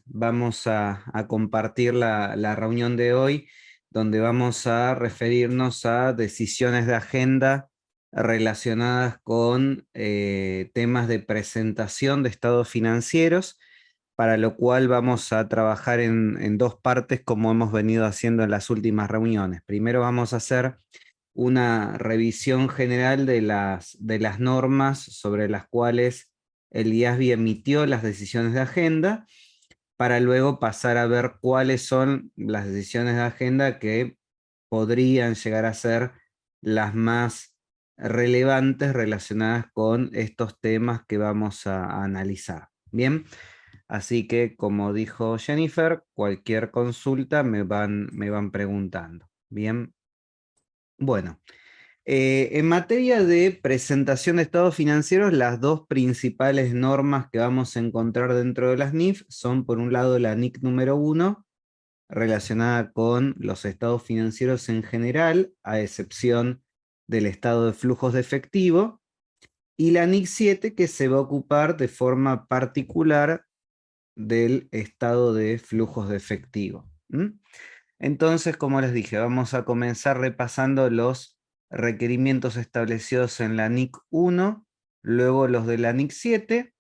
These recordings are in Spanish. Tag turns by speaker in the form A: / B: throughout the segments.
A: Vamos a compartir la reunión de hoy, donde vamos a referirnos a decisiones de agenda relacionadas con temas de presentación de estados financieros, para lo cual vamos a trabajar en dos partes como hemos venido haciendo en las últimas reuniones. Primero vamos a hacer una revisión general de las normas sobre las cuales el IASBI emitió las decisiones de agenda, para luego pasar a ver cuáles son las decisiones de agenda que podrían llegar a ser las más relevantes relacionadas con estos temas que vamos a analizar. Bien, así que como dijo Jennifer, cualquier consulta me van preguntando. Bien, bueno. En materia de presentación de estados financieros, las dos principales normas que vamos a encontrar dentro de las NIF son, por un lado, la NIC número 1, relacionada con los estados financieros en general, a excepción del estado de flujos de efectivo, y la NIC 7, que se va a ocupar de forma particular del estado de flujos de efectivo. Entonces, como les dije, vamos a comenzar repasando los requerimientos establecidos en la NIC 1, luego los de la NIC 7,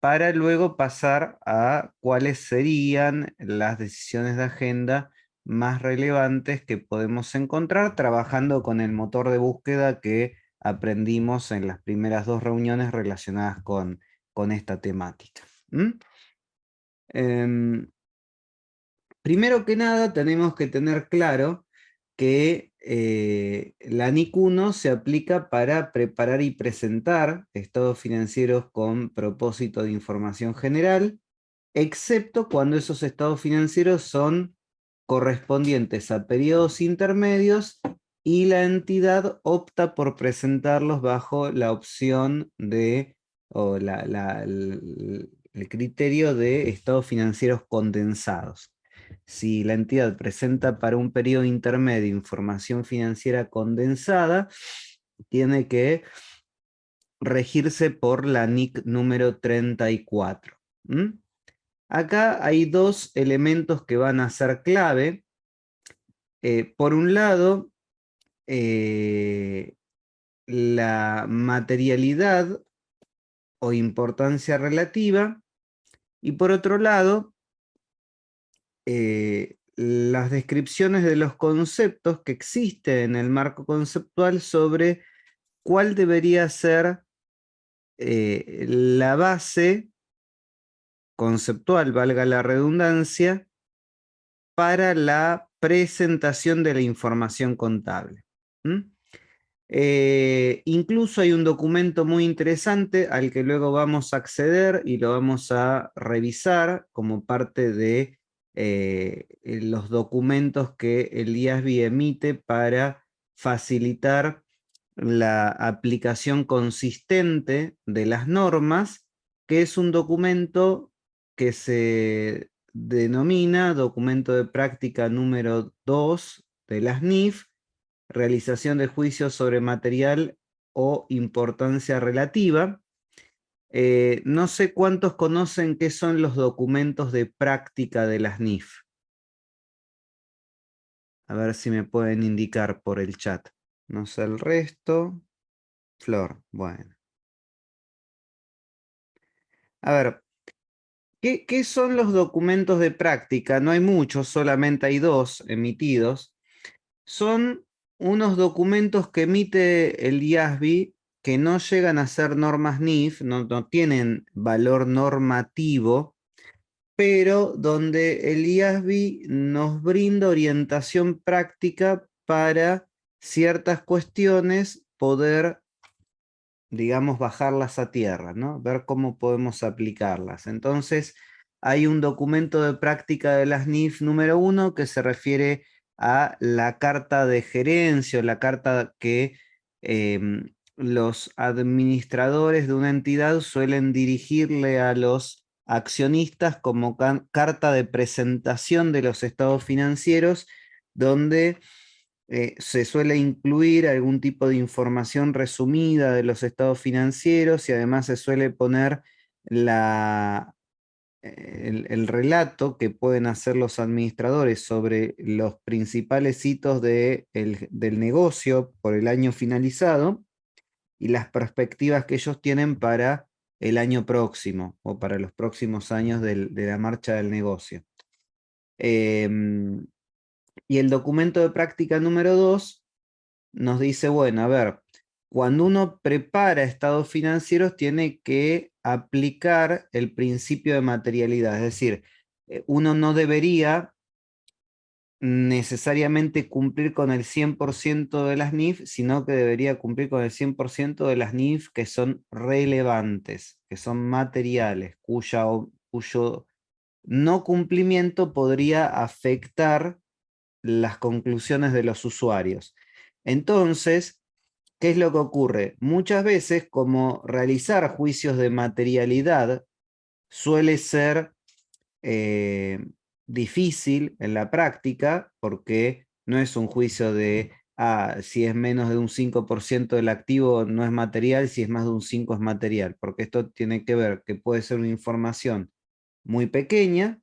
A: para luego pasar a cuáles serían las decisiones de agenda más relevantes que podemos encontrar trabajando con el motor de búsqueda que aprendimos en las primeras dos reuniones relacionadas con esta temática. Primero que nada, tenemos que tener claro que la NIC 1 se aplica para preparar y presentar estados financieros con propósito de información general, excepto cuando esos estados financieros son correspondientes a periodos intermedios y la entidad opta por presentarlos bajo la opción de, o el criterio de estados financieros condensados. Si la entidad presenta para un periodo intermedio información financiera condensada, tiene que regirse por la NIC número 34. Acá hay dos elementos que van a ser clave. Por un lado, la materialidad o importancia relativa, y por otro lado, las descripciones de los conceptos que existen en el marco conceptual sobre cuál debería ser la base conceptual, valga la redundancia, para la presentación de la información contable. Incluso hay un documento muy interesante al que luego vamos a acceder y lo vamos a revisar como parte de los documentos que el IASBI emite para facilitar la aplicación consistente de las normas, que es un documento que se denomina documento de práctica número 2 de las NIF, realización de juicios sobre material o importancia relativa. No sé cuántos conocen qué son los documentos de práctica de las NIF. A ver si me pueden indicar por el chat. No sé el resto. Flor, bueno. A ver, ¿qué son los documentos de práctica? No hay muchos, solamente hay dos emitidos. Son unos documentos que emite el IASBI que no llegan a ser normas NIF, no tienen valor normativo, pero donde el IASBI nos brinda orientación práctica para ciertas cuestiones poder, digamos, bajarlas a tierra, ¿no? Ver cómo podemos aplicarlas. Entonces, hay un documento de práctica de las NIF número 1 que se refiere a la carta de gerencia, o la carta que los administradores de una entidad suelen dirigirle a los accionistas como carta de presentación de los estados financieros, donde se suele incluir algún tipo de información resumida de los estados financieros y además se suele poner el relato que pueden hacer los administradores sobre los principales hitos del negocio por el año finalizado y las perspectivas que ellos tienen para el año próximo o para los próximos años de la marcha del negocio. Y el documento de práctica número 2 nos dice, bueno, a ver, cuando uno prepara estados financieros tiene que aplicar el principio de materialidad, es decir, uno no debería necesariamente cumplir con el 100% de las NIF, sino que debería cumplir con el 100% de las NIF que son relevantes, que son materiales, cuyo no cumplimiento podría afectar las conclusiones de los usuarios. Entonces, ¿qué es lo que ocurre? Muchas veces, como realizar juicios de materialidad suele ser difícil en la práctica, porque no es un juicio de, si es menos de un 5% del activo no es material, si es más de un 5 es material, porque esto tiene que ver que puede ser una información muy pequeña,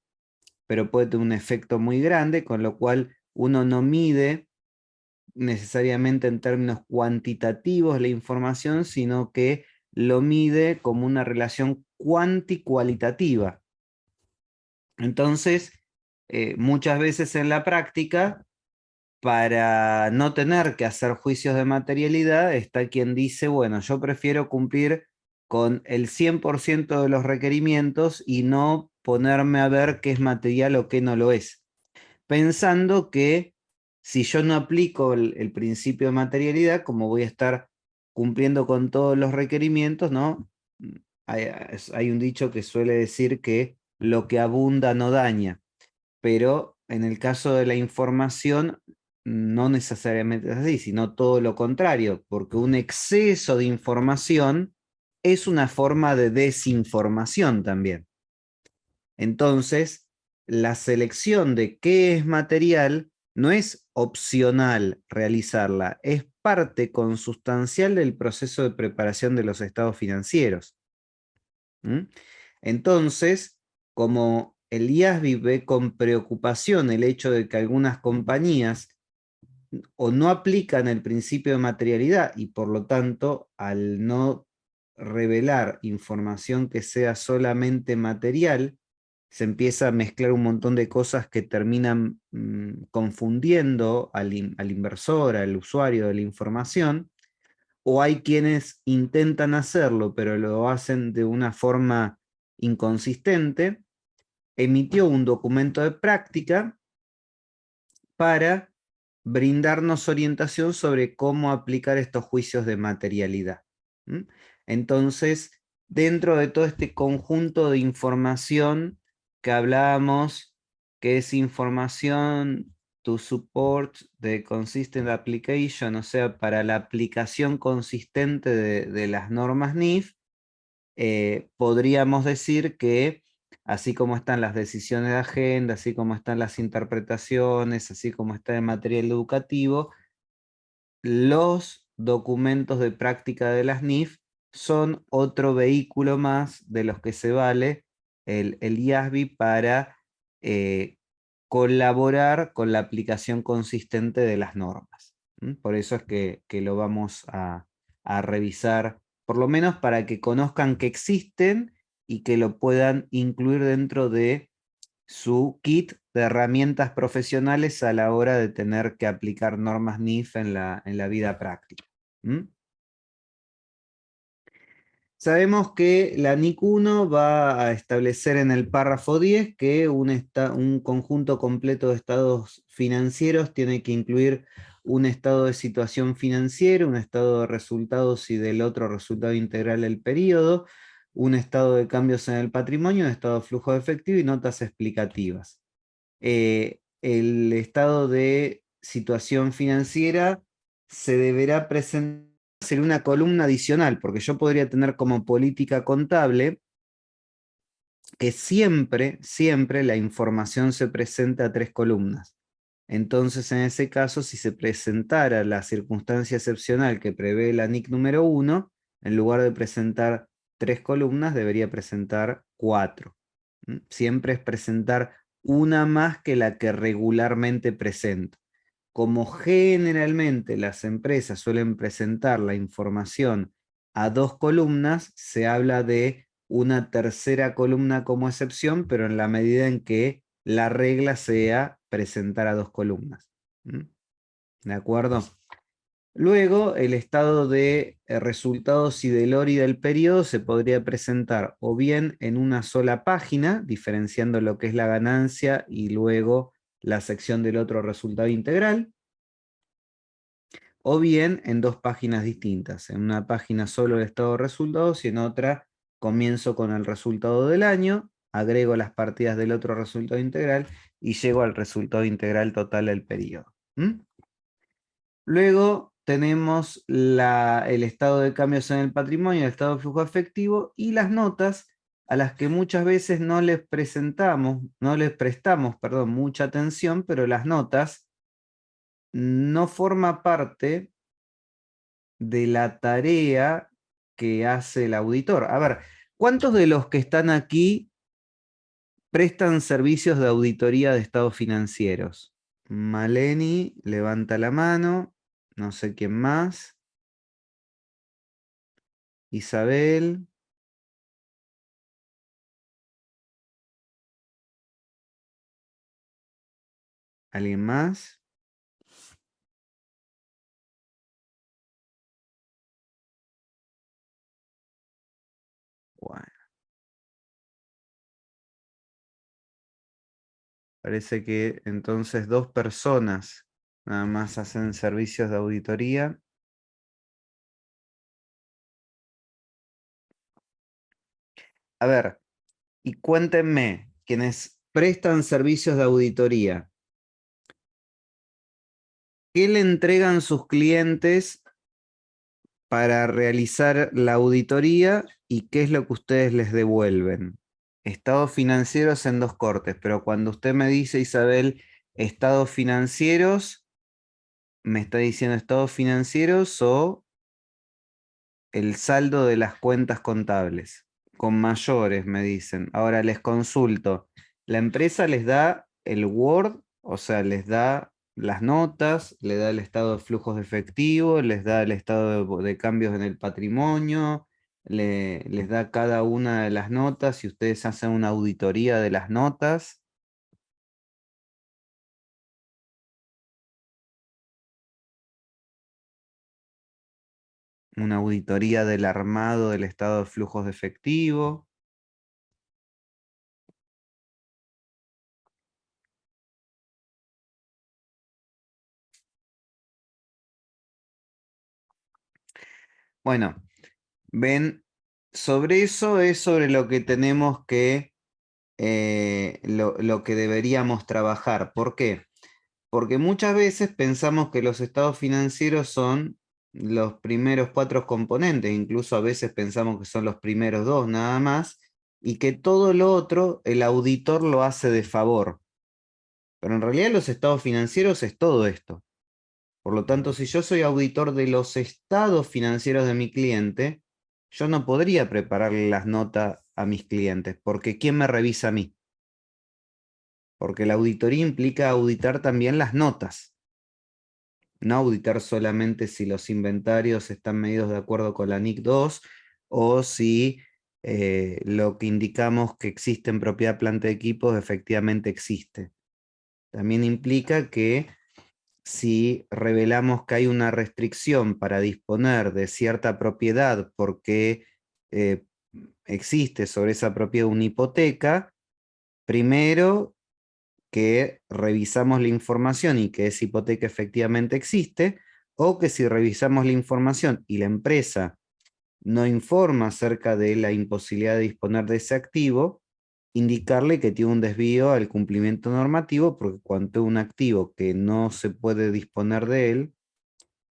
A: pero puede tener un efecto muy grande, con lo cual uno no mide necesariamente en términos cuantitativos la información, sino que lo mide como una relación cuanti-cualitativa. Entonces, muchas veces en la práctica, para no tener que hacer juicios de materialidad, está quien dice, bueno, yo prefiero cumplir con el 100% de los requerimientos y no ponerme a ver qué es material o qué no lo es, pensando que si yo no aplico el principio de materialidad, como voy a estar cumpliendo con todos los requerimientos, ¿no? Hay un dicho que suele decir que lo que abunda no daña, pero en el caso de la información no necesariamente es así, sino todo lo contrario, porque un exceso de información es una forma de desinformación también. Entonces, la selección de qué es material no es opcional realizarla, es parte consustancial del proceso de preparación de los estados financieros. Entonces, como el IASB ve con preocupación el hecho de que algunas compañías o no aplican el principio de materialidad y por lo tanto al no revelar información que sea solamente material, se empieza a mezclar un montón de cosas que terminan confundiendo al inversor, al usuario de la información, o hay quienes intentan hacerlo, pero lo hacen de una forma inconsistente, emitió un documento de práctica para brindarnos orientación sobre cómo aplicar estos juicios de materialidad. Entonces, dentro de todo este conjunto de información que hablábamos, que es información to support the consistent application, o sea, para la aplicación consistente de las normas NIF, podríamos decir que así como están las decisiones de agenda, así como están las interpretaciones, así como está el material educativo, los documentos de práctica de las NIF son otro vehículo más de los que se vale el IASB para colaborar con la aplicación consistente de las normas. Por eso es que lo vamos a revisar, por lo menos para que conozcan que existen y que lo puedan incluir dentro de su kit de herramientas profesionales a la hora de tener que aplicar normas NIF en la vida práctica. Sabemos que la NIC 1 va a establecer en el párrafo 10 que un conjunto completo de estados financieros tiene que incluir un estado de situación financiera, un estado de resultados y del otro resultado integral del periodo, un estado de cambios en el patrimonio, un estado de flujo de efectivo y notas explicativas. El estado de situación financiera se deberá presentar en una columna adicional, porque yo podría tener como política contable que siempre la información se presenta a 3 columnas. Entonces, en ese caso, si se presentara la circunstancia excepcional que prevé la NIC número 1, en lugar de presentar 3 columnas, debería presentar 4. Siempre es presentar una más que la que regularmente presento. Como generalmente las empresas suelen presentar la información a 2 columnas, se habla de una tercera columna como excepción, pero en la medida en que la regla sea presentar a 2 columnas. ¿De acuerdo? Luego, el estado de resultados y del ORI del periodo se podría presentar o bien en una sola página, diferenciando lo que es la ganancia y luego la sección del otro resultado integral, o bien en 2 páginas distintas. En una página solo el estado de resultados y en otra comienzo con el resultado del año, agrego las partidas del otro resultado integral y llego al resultado integral total del periodo. Luego tenemos el estado de cambios en el patrimonio, el estado de flujo efectivo y las notas a las que muchas veces no les prestamos, perdón, mucha atención, pero las notas no forma parte de la tarea que hace el auditor. A ver, ¿cuántos de los que están aquí prestan servicios de auditoría de estados financieros? Maleni levanta la mano, no sé quién más. Isabel. ¿Alguien más? Bueno, parece que entonces 2 personas nada más hacen servicios de auditoría. A ver, y cuéntenme, quienes prestan servicios de auditoría, ¿qué le entregan sus clientes para realizar la auditoría y qué es lo que ustedes les devuelven? Estados financieros en 2 cortes, pero cuando usted me dice, Isabel, estados financieros, ¿me está diciendo estados financieros o el saldo de las cuentas contables? Con mayores, me dicen. Ahora les consulto. La empresa les da el Word, o sea, les da las notas, le da el estado de flujos de efectivo, les da el estado de cambios en el patrimonio, les da cada una de las notas y ustedes hacen una auditoría de las notas. Una auditoría del armado del estado de flujos de efectivo. Bueno, ven, sobre eso es sobre lo que tenemos que, lo que deberíamos trabajar. ¿Por qué? Porque muchas veces pensamos que los estados financieros son los primeros 4 componentes, incluso a veces pensamos que son los primeros 2 nada más, y que todo lo otro el auditor lo hace de favor. Pero en realidad los estados financieros es todo esto. Por lo tanto, si yo soy auditor de los estados financieros de mi cliente, yo no podría prepararle las notas a mis clientes, porque ¿quién me revisa a mí? Porque la auditoría implica auditar también las notas, no auditar solamente si los inventarios están medidos de acuerdo con la NIC 2 o si lo que indicamos que existe en propiedad planta de equipos efectivamente existe. También implica que si revelamos que hay una restricción para disponer de cierta propiedad porque eh, existe sobre esa propiedad una hipoteca, primero que revisamos la información y que esa hipoteca efectivamente existe, o que si revisamos la información y la empresa no informa acerca de la imposibilidad de disponer de ese activo, indicarle que tiene un desvío al cumplimiento normativo, porque cuando un activo que no se puede disponer de él,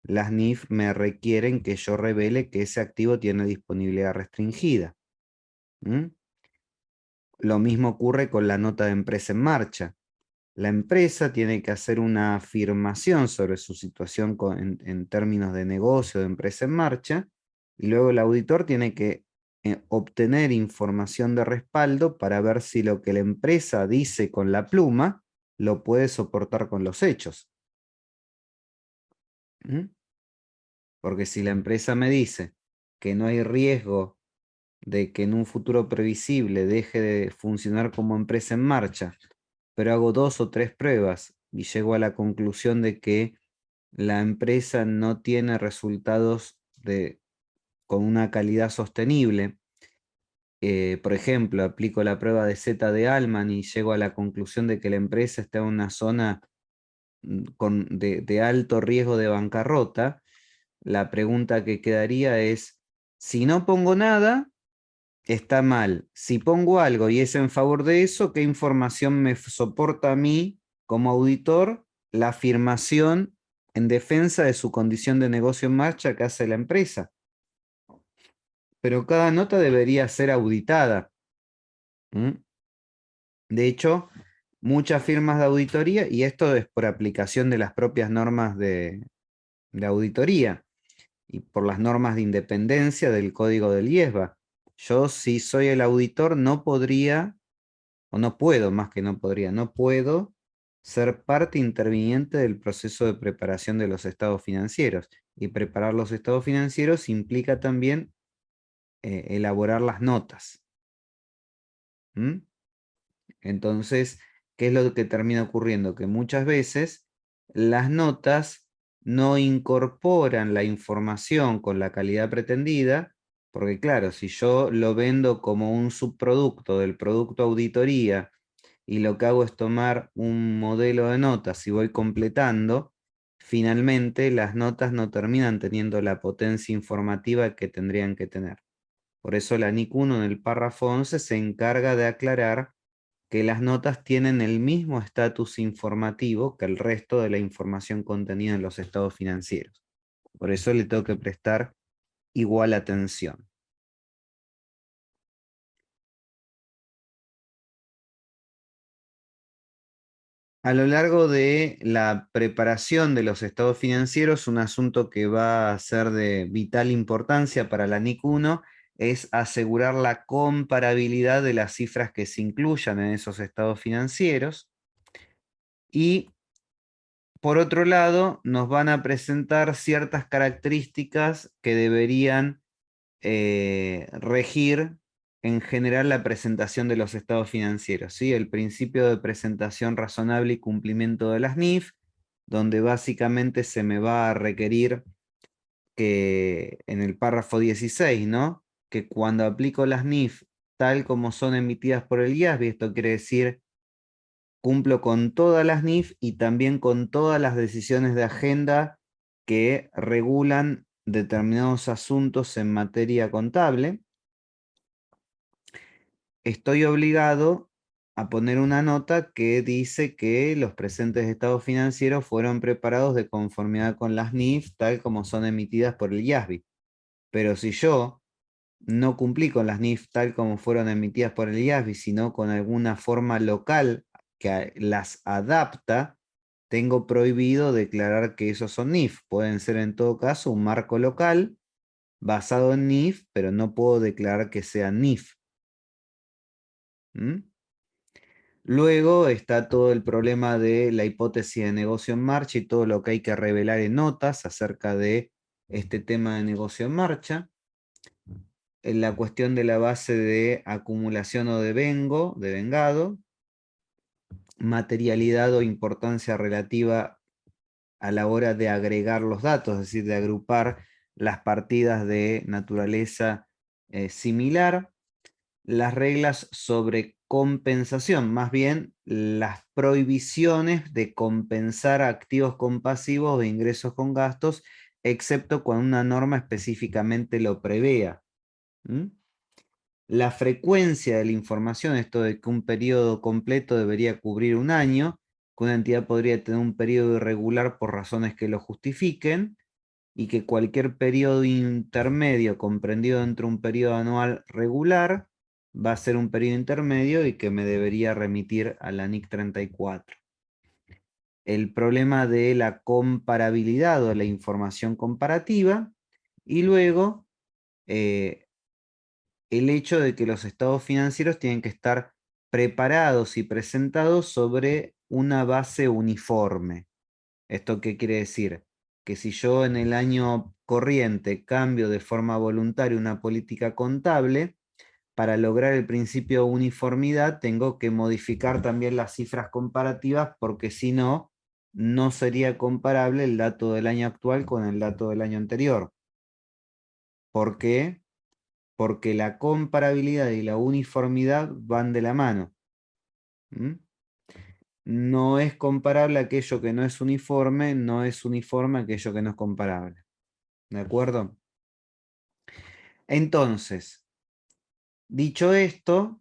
A: las NIF me requieren que yo revele que ese activo tiene disponibilidad restringida. Lo mismo ocurre con la nota de empresa en marcha. La empresa tiene que hacer una afirmación sobre su situación en términos de negocio, de empresa en marcha, y luego el auditor tiene que obtener información de respaldo para ver si lo que la empresa dice con la pluma lo puede soportar con los hechos. ¿Mm? Porque si la empresa me dice que no hay riesgo de que en un futuro previsible deje de funcionar como empresa en marcha, pero hago 2 o 3 pruebas y llego a la conclusión de que la empresa no tiene resultados con una calidad sostenible. Por ejemplo, aplico la prueba de Z de Allman y llego a la conclusión de que la empresa está en una zona de alto riesgo de bancarrota. La pregunta que quedaría es, si no pongo nada, está mal. Si pongo algo y es en favor de eso, ¿qué información me soporta a mí como auditor la afirmación en defensa de su condición de negocio en marcha que hace la empresa? Pero cada nota debería ser auditada. ¿Mm? De hecho, muchas firmas de auditoría, y esto es por aplicación de las propias normas de auditoría y por las normas de independencia del código del IESBA. Yo, si soy el auditor, no podría, o no puedo, más que no podría, no puedo ser parte interviniente del proceso de preparación de los estados financieros. Y preparar los estados financieros implica también elaborar las notas. ¿Mm? Entonces, ¿qué es lo que termina ocurriendo? Que muchas veces las notas no incorporan la información con la calidad pretendida, porque claro, si yo lo vendo como un subproducto del producto auditoría y lo que hago es tomar un modelo de notas y voy completando, finalmente las notas no terminan teniendo la potencia informativa que tendrían que tener. Por eso la NIC 1 en el párrafo 11 se encarga de aclarar que las notas tienen el mismo estatus informativo que el resto de la información contenida en los estados financieros. Por eso le tengo que prestar igual atención. A lo largo de la preparación de los estados financieros, un asunto que va a ser de vital importancia para la NIC 1 es asegurar la comparabilidad de las cifras que se incluyan en esos estados financieros. Y por otro lado, nos van a presentar ciertas características que deberían regir en general la presentación de los estados financieros, ¿sí? El principio de presentación razonable y cumplimiento de las NIF, donde básicamente se me va a requerir que en el párrafo 16, ¿no? Que cuando aplico las NIF tal como son emitidas por el IASB, esto quiere decir cumplo con todas las NIF y también con todas las decisiones de agenda que regulan determinados asuntos en materia contable. Estoy obligado a poner una nota que dice que los presentes estados financieros fueron preparados de conformidad con las NIF tal como son emitidas por el IASB. Pero si yo no cumplí con las NIF tal como fueron emitidas por el IASB, sino con alguna forma local que las adapta, tengo prohibido declarar que esos son NIF. Pueden ser en todo caso un marco local basado en NIF, pero no puedo declarar que sean NIF. ¿Mm? Luego está todo el problema de la hipótesis de negocio en marcha y todo lo que hay que revelar en notas acerca de este tema de negocio en marcha. En la cuestión de la base de acumulación o de vengado, materialidad o importancia relativa a la hora de agregar los datos, es decir, de agrupar las partidas de naturaleza similar, las reglas sobre compensación, más bien las prohibiciones de compensar activos con pasivos de ingresos con gastos, excepto cuando una norma específicamente lo prevea. ¿Mm? La frecuencia de la información, esto de que un periodo completo debería cubrir un año, que una entidad podría tener un periodo irregular por razones que lo justifiquen, y que cualquier periodo intermedio comprendido entre un periodo anual regular va a ser un periodo intermedio y que me debería remitir a la NIC 34. El problema de la comparabilidad o la información comparativa, y luego el hecho de que los estados financieros tienen que estar preparados y presentados sobre una base uniforme. ¿Esto qué quiere decir? Que si yo en el año corriente cambio de forma voluntaria una política contable, para lograr el principio de uniformidad tengo que modificar también las cifras comparativas porque si no, no sería comparable el dato del año actual con el dato del año anterior. ¿Por qué? Porque la comparabilidad y la uniformidad van de la mano. ¿Mm? No es comparable aquello que no es uniforme, no es uniforme aquello que no es comparable. ¿De acuerdo? Entonces, dicho esto,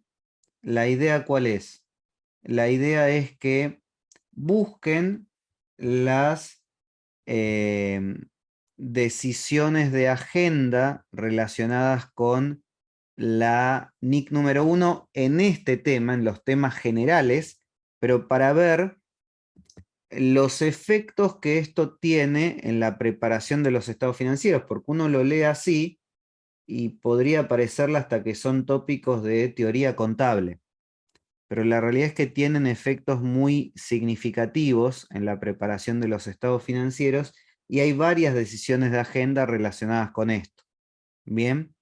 A: ¿la idea cuál es? La idea es que busquen las decisiones de agenda relacionadas con la NIC número 1 en este tema, en los temas generales, pero para ver los efectos que esto tiene en la preparación de los estados financieros, porque uno lo lee así y podría parecerle hasta que son tópicos de teoría contable, pero la realidad es que tienen efectos muy significativos en la preparación de los estados financieros y hay varias decisiones de agenda relacionadas con esto. Bien,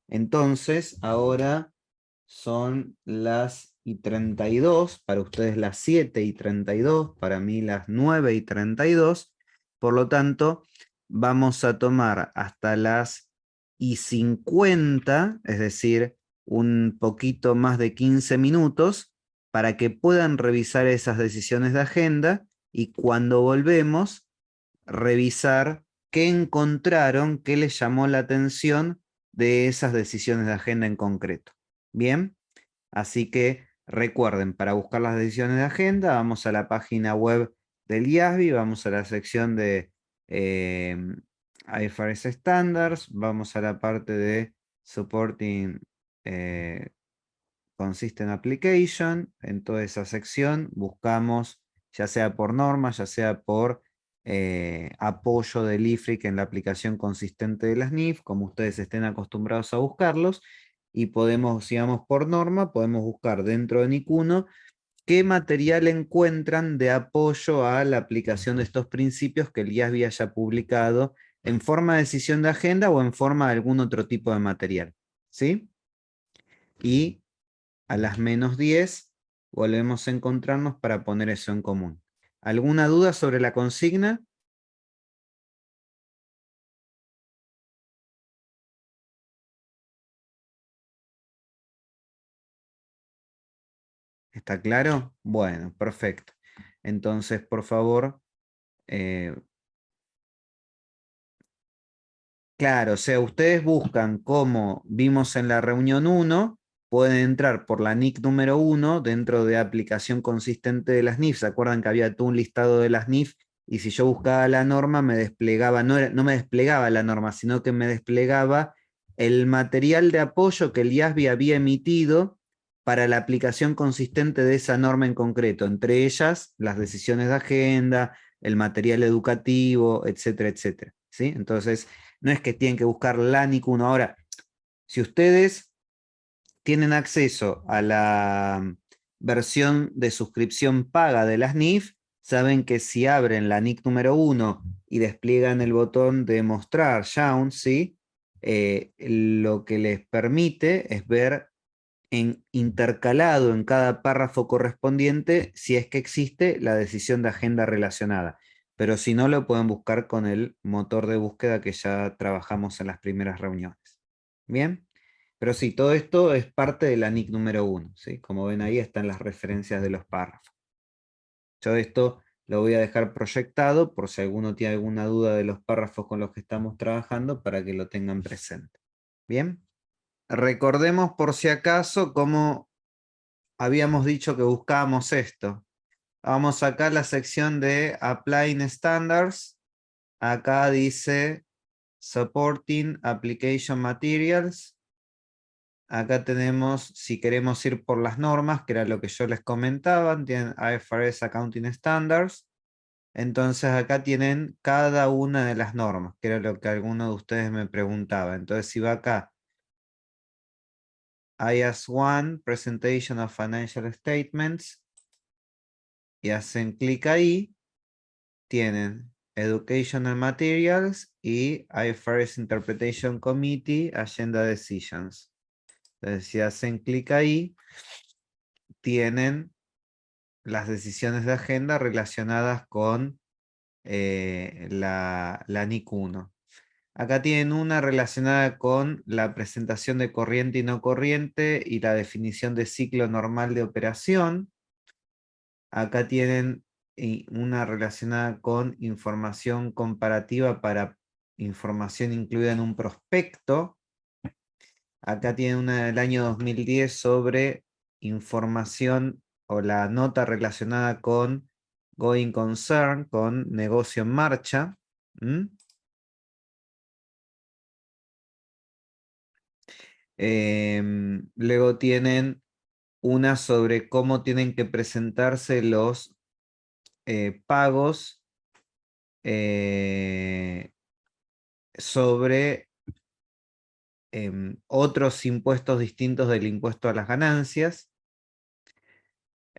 A: entonces ahora son las y 32, para ustedes las 7 y 32, para mí las 9 y 32, por lo tanto vamos a tomar hasta las y 50, es decir, un poquito más de 15 minutos, para que puedan revisar esas decisiones de agenda y cuando volvemos, revisar qué encontraron, qué les llamó la atención de esas decisiones de agenda en concreto. Bien, así que recuerden, para buscar las decisiones de agenda, vamos a la página web del IASB, vamos a la sección de IFRS Standards, vamos a la parte de Supporting Consistent Application. En toda esa sección buscamos, ya sea por norma, ya sea por apoyo del IFRIC en la aplicación consistente de las NIF, como ustedes estén acostumbrados a buscarlos, y podemos, si vamos por norma, podemos buscar dentro de NIC 1 qué material encuentran de apoyo a la aplicación de estos principios que el IASB haya publicado en forma de decisión de agenda o en forma de algún otro tipo de material. ¿Sí? Y a las -10 volvemos a encontrarnos para poner eso en común. ¿Alguna duda sobre la consigna? ¿Está claro? Bueno, perfecto. Entonces, por favor, eh, claro, o sea, ustedes buscan como vimos en la reunión 1, pueden entrar por la NIC número 1 dentro de aplicación consistente de las NIF. ¿Se acuerdan que había todo un listado de las NIF? Y si yo buscaba la norma, me desplegaba, no me desplegaba la norma, sino que me desplegaba el material de apoyo que el IASB había emitido para la aplicación consistente de esa norma en concreto, entre ellas las decisiones de agenda, el material educativo, etcétera, etcétera. ¿Sí? Entonces, no es que tienen que buscar la NIC 1. Ahora, si ustedes tienen acceso a la versión de suscripción paga de las NIF, saben que si abren la NIC número 1 y despliegan el botón de mostrar Shown, ¿sí? Lo que les permite es ver intercalado en cada párrafo correspondiente si es que existe la decisión de agenda relacionada. Pero si no, lo pueden buscar con el motor de búsqueda que ya trabajamos en las primeras reuniones. Bien, pero sí, todo esto es parte de la NIC número 1. ¿Sí? Como ven ahí están las referencias de los párrafos. Yo esto lo voy a dejar proyectado por si alguno tiene alguna duda de los párrafos con los que estamos trabajando para que lo tengan presente. Bien, recordemos por si acaso cómo habíamos dicho que buscábamos esto. Vamos acá a la sección de Applying Standards. Acá dice Supporting Application Materials. Acá tenemos, si queremos ir por las normas, que era lo que yo les comentaba, tienen IFRS Accounting Standards. Entonces acá tienen cada una de las normas, que era lo que alguno de ustedes me preguntaba. Entonces si va acá IAS 1, Presentation of Financial Statements, y hacen clic ahí, tienen Educational Materials y IFRS Interpretation Committee, Agenda Decisions. Entonces, si hacen clic ahí, tienen las decisiones de agenda relacionadas con la NIC 1. Acá tienen una relacionada con la presentación de corriente y no corriente y la definición de ciclo normal de operación. Acá tienen una relacionada con información comparativa para información incluida en un prospecto. Acá tienen una del año 2010 sobre información o la nota relacionada con going concern, con negocio en marcha. Luego tienen una sobre cómo tienen que presentarse los pagos sobre otros impuestos distintos del impuesto a las ganancias.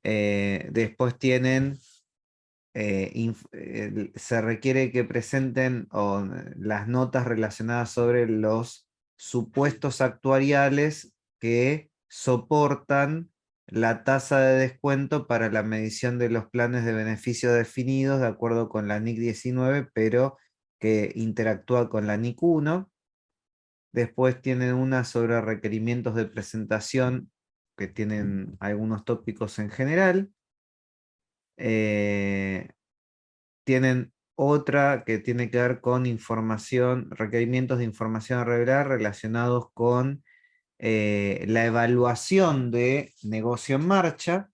A: Después tienen, se requiere que presenten las notas relacionadas sobre los supuestos actuariales que soportan la tasa de descuento para la medición de los planes de beneficio definidos de acuerdo con la NIC 19, pero que interactúa con la NIC 1. Después tienen una sobre requerimientos de presentación, que tienen algunos tópicos en general. Tienen otra que tiene que ver con información, requerimientos de información a revelar relacionados con la evaluación de negocio en marcha.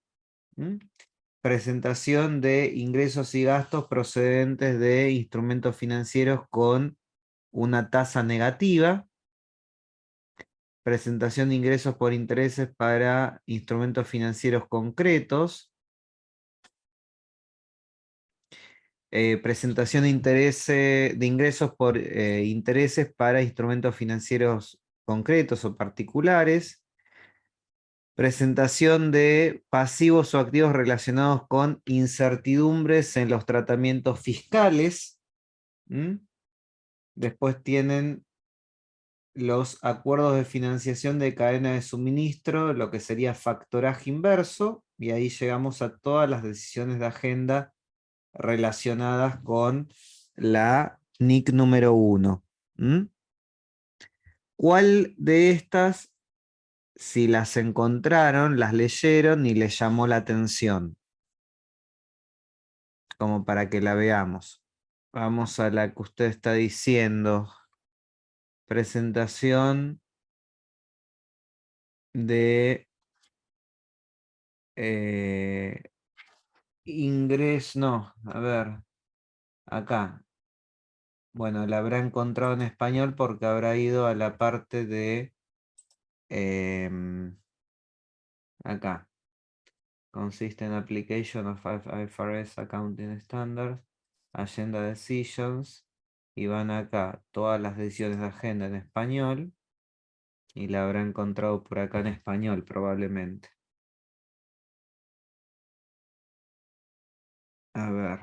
A: Presentación de ingresos y gastos procedentes de instrumentos financieros con una tasa negativa. Presentación de ingresos por intereses para instrumentos financieros concretos. Presentación de ingresos por intereses para instrumentos financieros concretos o particulares. Presentación de pasivos o activos relacionados con incertidumbres en los tratamientos fiscales. Después tienen los acuerdos de financiación de cadena de suministro, lo que sería factoraje inverso, y ahí llegamos a todas las decisiones de agenda relacionadas con la NIC número 1. ¿Cuál de estas, si las encontraron, las leyeron y les llamó la atención? Como para que la veamos. Vamos a la que usted está diciendo. Presentación de ingreso, no, a ver, acá. Bueno, la habrá encontrado en español porque habrá ido a la parte de acá. Consiste in application of IFRS Accounting Standards, Agenda Decisions, y van acá todas las decisiones de agenda en español, y la habrá encontrado por acá en español probablemente. A ver.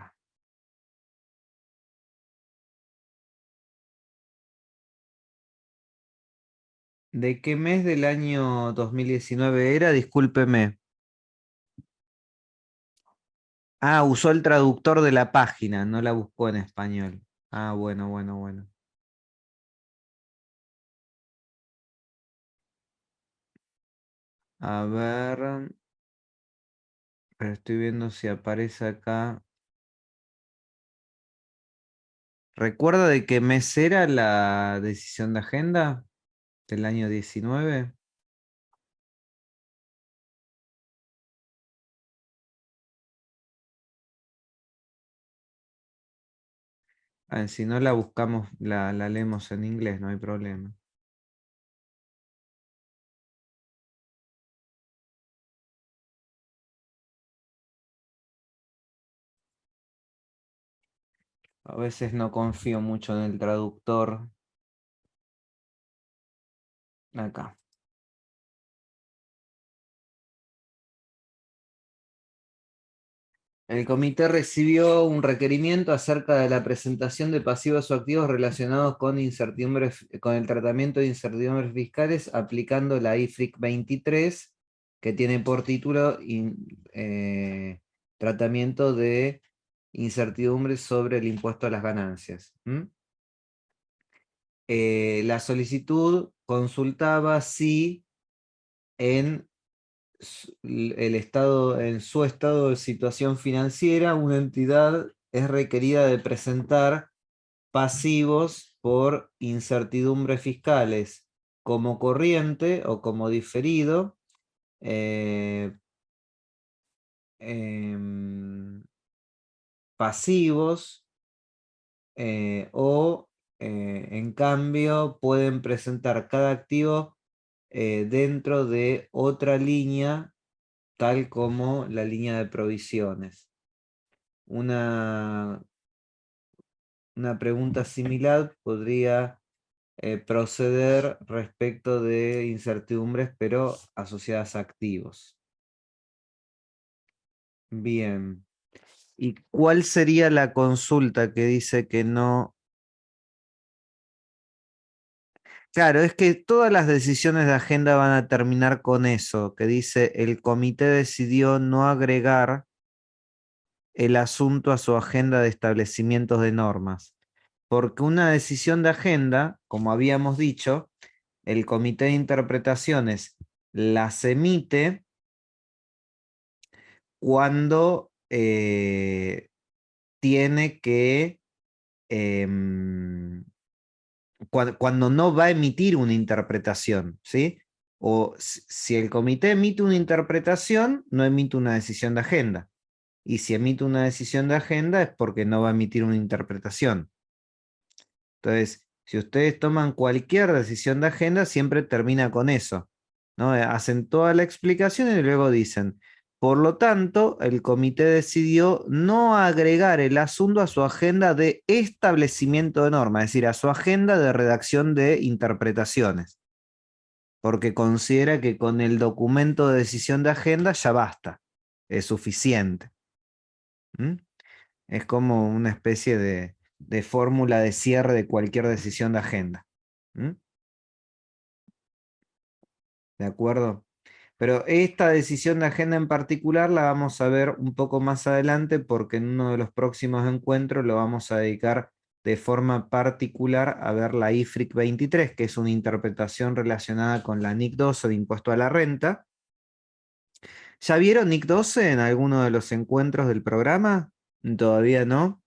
A: ¿De qué mes del año 2019 era? Discúlpeme. Ah, usó el traductor de la página, no la buscó en español. Ah, bueno, bueno, bueno. A ver. Pero estoy viendo si aparece acá. ¿Recuerda de qué mes era la decisión de agenda? ¿Del año 19? Ah, si no la buscamos, la leemos en inglés, no hay problema. A veces no confío mucho en el traductor. Acá. El comité recibió un requerimiento acerca de la presentación de pasivos o activos relacionados con incertidumbres, con el tratamiento de incertidumbres fiscales aplicando la IFRIC 23, que tiene por título Tratamiento de incertidumbres sobre el impuesto a las ganancias. La solicitud consultaba si en en su estado de situación financiera, una entidad es requerida de presentar pasivos por incertidumbres fiscales como corriente o como diferido, eh, em, pasivos, o en cambio pueden presentar cada activo dentro de otra línea, tal como la línea de provisiones. Una pregunta similar podría proceder respecto de incertidumbres, pero asociadas a activos. Bien. ¿Y cuál sería la consulta que dice que no? Claro, es que todas las decisiones de agenda van a terminar con eso, que dice el comité decidió no agregar el asunto a su agenda de establecimientos de normas. Porque una decisión de agenda, como habíamos dicho, el comité de interpretaciones las emite cuando tiene que, cuando no va a emitir una interpretación, ¿sí? O si el comité emite una interpretación, no emite una decisión de agenda. Y si emite una decisión de agenda es porque no va a emitir una interpretación. Entonces, si ustedes toman cualquier decisión de agenda, siempre termina con eso, ¿no? Hacen toda la explicación y luego dicen, por lo tanto, el comité decidió no agregar el asunto a su agenda de establecimiento de norma, es decir, a su agenda de redacción de interpretaciones, porque considera que con el documento de decisión de agenda ya basta, es suficiente. ¿Mm? Es como una especie de fórmula de cierre de cualquier decisión de agenda. ¿Mm? ¿De acuerdo? Pero esta decisión de agenda en particular la vamos a ver un poco más adelante porque en uno de los próximos encuentros lo vamos a dedicar de forma particular a ver la IFRIC 23, que es una interpretación relacionada con la NIC 12 de impuesto a la renta. ¿Ya vieron NIC 12 en alguno de los encuentros del programa? ¿Todavía no?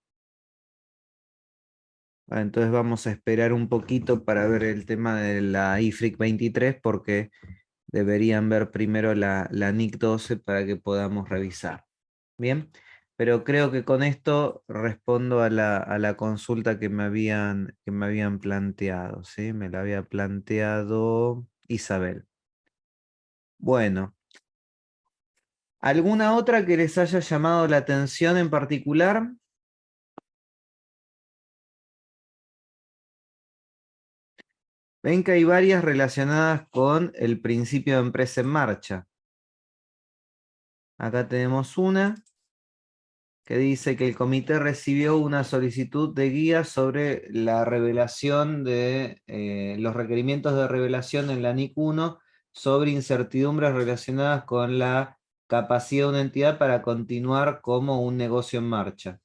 A: Entonces vamos a esperar un poquito para ver el tema de la IFRIC 23 porque deberían ver primero la NIC 12 para que podamos revisar. Bien, pero creo que con esto respondo a la consulta que me habían planteado, ¿sí? Me la había planteado Isabel. Bueno, ¿alguna otra que les haya llamado la atención en particular? Ven que hay varias relacionadas con el principio de empresa en marcha. Acá tenemos una que dice que el comité recibió una solicitud de guía sobre la revelación de los requerimientos de revelación en la NIC 1 sobre incertidumbres relacionadas con la capacidad de una entidad para continuar como un negocio en marcha.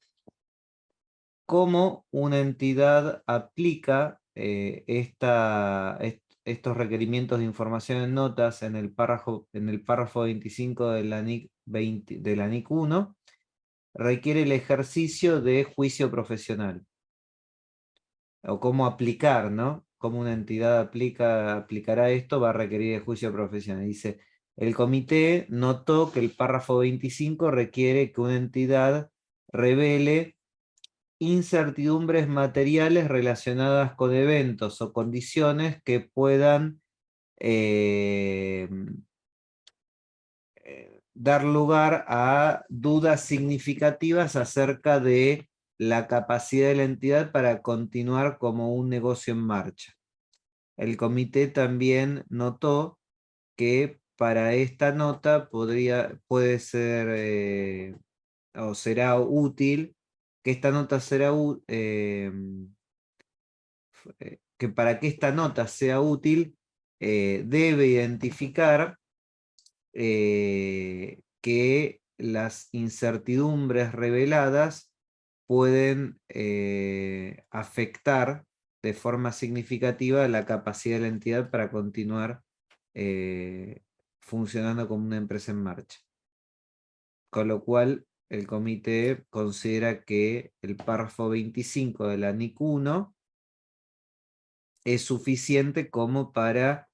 A: ¿Cómo una entidad aplica estos requerimientos de información en notas en el párrafo 25 de la NIC 1? Requiere el ejercicio de juicio profesional. O cómo aplicar, ¿no? Cómo una entidad aplicará esto, va a requerir el juicio profesional. Dice, el comité notó que el párrafo 25 requiere que una entidad revele incertidumbres materiales relacionadas con eventos o condiciones que puedan dar lugar a dudas significativas acerca de la capacidad de la entidad para continuar como un negocio en marcha. El comité también notó que para esta nota puede ser o será útil, que esta nota será que para que esta nota sea útil, debe identificar que las incertidumbres reveladas pueden afectar de forma significativa la capacidad de la entidad para continuar funcionando como una empresa en marcha. Con lo cual, el comité considera que el párrafo 25 de la NIC 1 es suficiente como para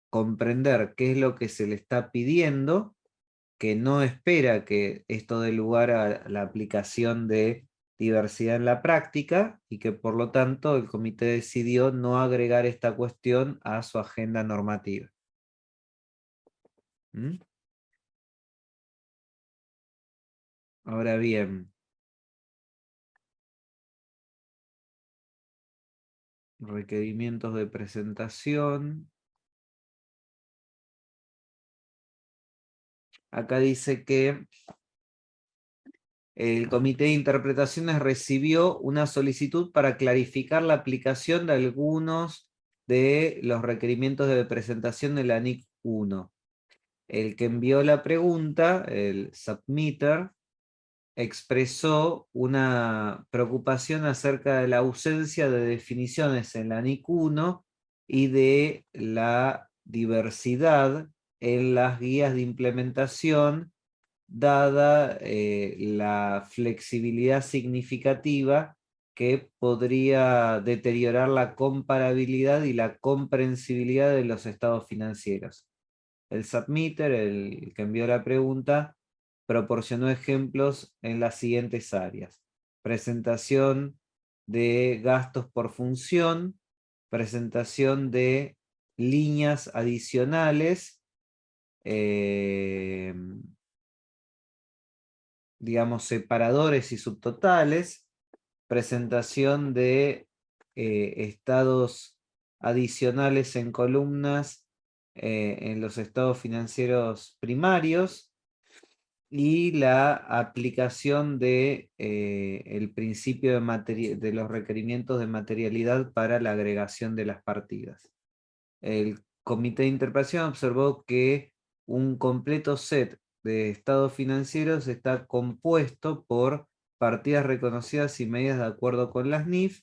A: comprender qué es lo que se le está pidiendo, que no espera que esto dé lugar a la aplicación de diversidad en la práctica y que por lo tanto el comité decidió no agregar esta cuestión a su agenda normativa. ¿Mm? Ahora bien, requerimientos de presentación. Acá dice que el comité de interpretaciones recibió una solicitud para clarificar la aplicación de algunos de los requerimientos de presentación de la NIC 1. El que envió la pregunta, el submitter, expresó una preocupación acerca de la ausencia de definiciones en la NIC 1 y de la diversidad en las guías de implementación, dada la flexibilidad significativa que podría deteriorar la comparabilidad y la comprensibilidad de los estados financieros. El submitter, el que envió la pregunta, proporcionó ejemplos en las siguientes áreas: presentación de gastos por función, presentación de líneas adicionales, digamos separadores y subtotales, presentación de estados adicionales en columnas en los estados financieros primarios, y la aplicación de el principio de los requerimientos de materialidad para la agregación de las partidas. El comité de interpretación observó que un completo set de estados financieros está compuesto por partidas reconocidas y medidas de acuerdo con las NIF.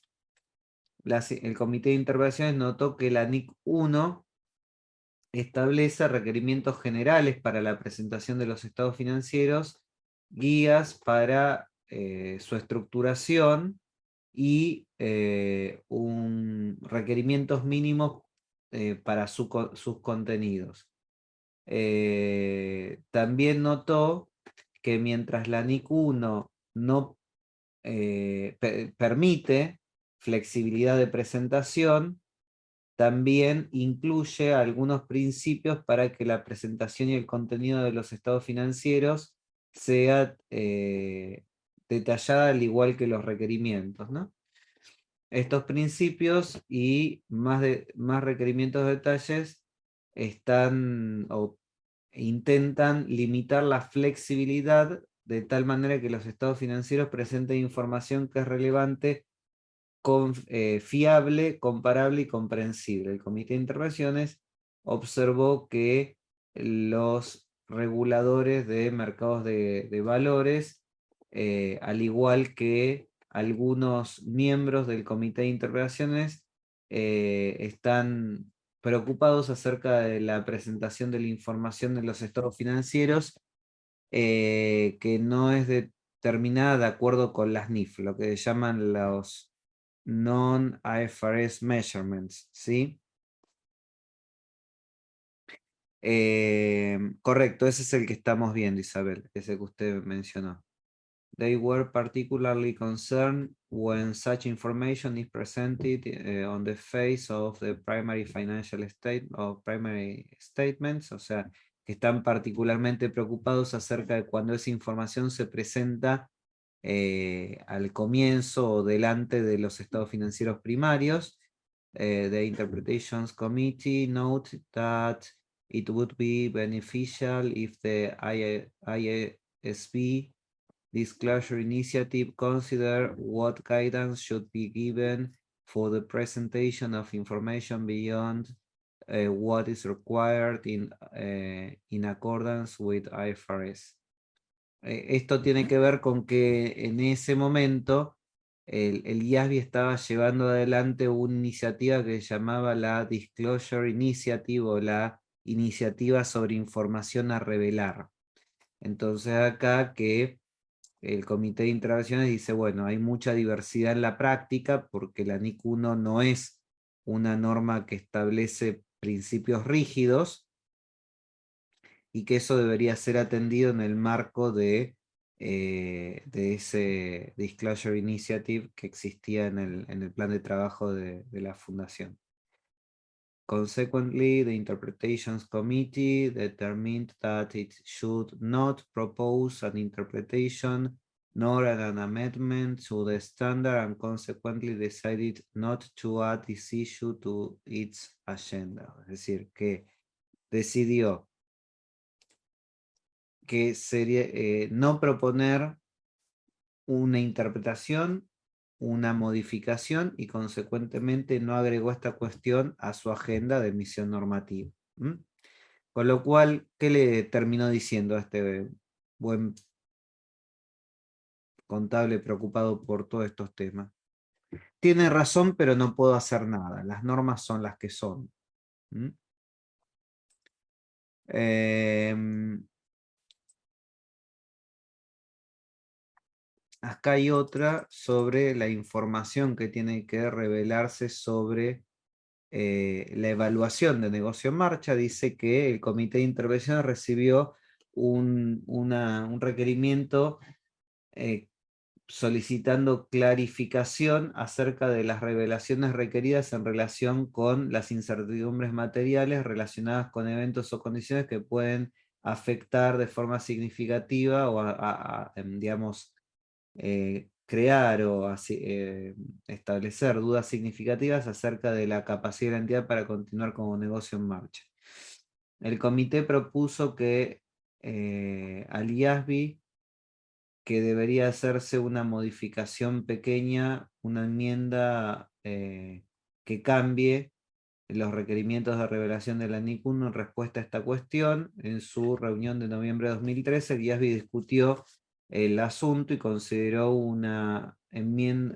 A: El comité de interpretaciones notó que la NIC 1 establece requerimientos generales para la presentación de los estados financieros, guías para su estructuración y requerimientos mínimos para sus contenidos. También notó que mientras la NIC 1 no permite flexibilidad de presentación, también incluye algunos principios para que la presentación y el contenido de los estados financieros sea detallada al igual que los requerimientos, ¿no? Estos principios y más requerimientos de detalles están o intentan limitar la flexibilidad de tal manera que los estados financieros presenten información que es relevante, fiable, comparable y comprensible. El comité de intervenciones observó que los reguladores de mercados de valores, al igual que algunos miembros del comité de intervenciones, están preocupados acerca de la presentación de la información de los estados financieros que no es determinada de acuerdo con las NIF, lo que llaman los non-IFRS measurements, ¿sí? Correcto, ese es el que estamos viendo, Isabel, ese que usted mencionó. They were particularly concerned when such information is presented on the face of the primary financial primary statements, o sea, que están particularmente preocupados acerca de cuando esa información se presenta al comienzo o delante de los estados financieros primarios. The Interpretations Committee noted that it would be beneficial if the SB Disclosure Initiative consider what guidance should be given for the presentation of information beyond what is required in accordance with IFRS. Esto tiene que ver con que en ese momento el IASB estaba llevando adelante una iniciativa que se llamaba la Disclosure Initiative o la iniciativa sobre información a revelar. Entonces acá que el comité de intervenciones dice, bueno, hay mucha diversidad en la práctica porque la NIC 1 no es una norma que establece principios rígidos y que eso debería ser atendido en el marco de ese Disclosure Initiative que existía en el plan de trabajo de la fundación. Consequently, the Interpretations Committee determined that it should not propose an interpretation nor an amendment to the standard and consequently decided not to add this issue to its agenda. Es decir, que decidió que sería no proponer una interpretación, una modificación y consecuentemente no agregó esta cuestión a su agenda de emisión normativa. Con lo cual, ¿qué le terminó diciendo a este buen contable preocupado por todos estos temas? Tiene razón, pero no puedo hacer nada. Las normas son las que son. Acá hay otra sobre la información que tiene que revelarse sobre la evaluación de negocio en marcha. Dice que el comité de intervención recibió un requerimiento solicitando clarificación acerca de las revelaciones requeridas en relación con las incertidumbres materiales relacionadas con eventos o condiciones que pueden afectar de forma significativa o digamos, crear o establecer dudas significativas acerca de la capacidad de la entidad para continuar como negocio en marcha. El comité propuso que al IASB que debería hacerse una modificación pequeña, una enmienda que cambie los requerimientos de revelación de la NIC 1 en respuesta a esta cuestión. En su reunión de noviembre de 2013, el IASB discutió el asunto y consideró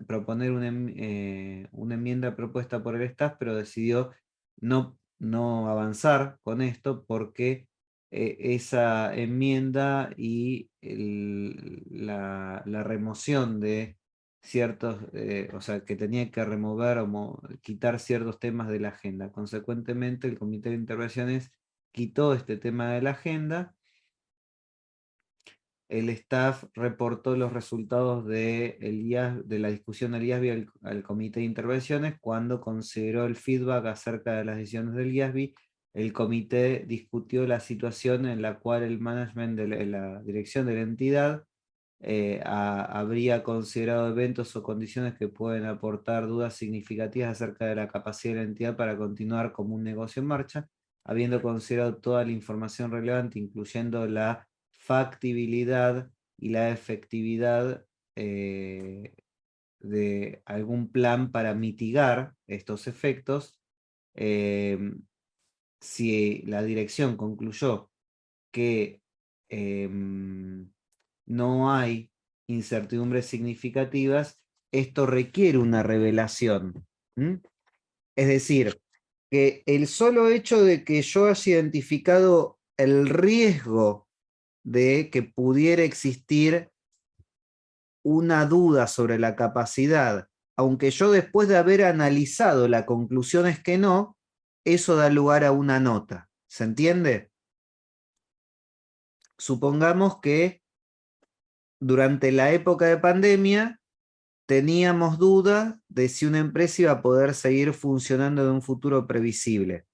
A: proponer una enmienda propuesta por el staff, pero decidió no avanzar con esto porque esa enmienda y la remoción de ciertos, o sea, que tenía que remover o quitar ciertos temas de la agenda. Consecuentemente, el comité de intervenciones quitó este tema de la agenda. El staff reportó los resultados de la discusión del IASB al comité de intervenciones. Cuando consideró el feedback acerca de las decisiones del IASB, el comité discutió la situación en la cual el management de la dirección de la entidad habría considerado eventos o condiciones que pueden aportar dudas significativas acerca de la capacidad de la entidad para continuar como un negocio en marcha, habiendo considerado toda la información relevante, incluyendo la factibilidad y la efectividad de algún plan para mitigar estos efectos. Si la dirección concluyó que no hay incertidumbres significativas, esto requiere una revelación. Es decir, que el solo hecho de que yo haya identificado el riesgo de que pudiera existir una duda sobre la capacidad, aunque yo después de haber analizado la conclusión es que no, eso da lugar a una nota. ¿Se entiende? Supongamos que durante la época de pandemia teníamos dudas de si una empresa iba a poder seguir funcionando en un futuro previsible.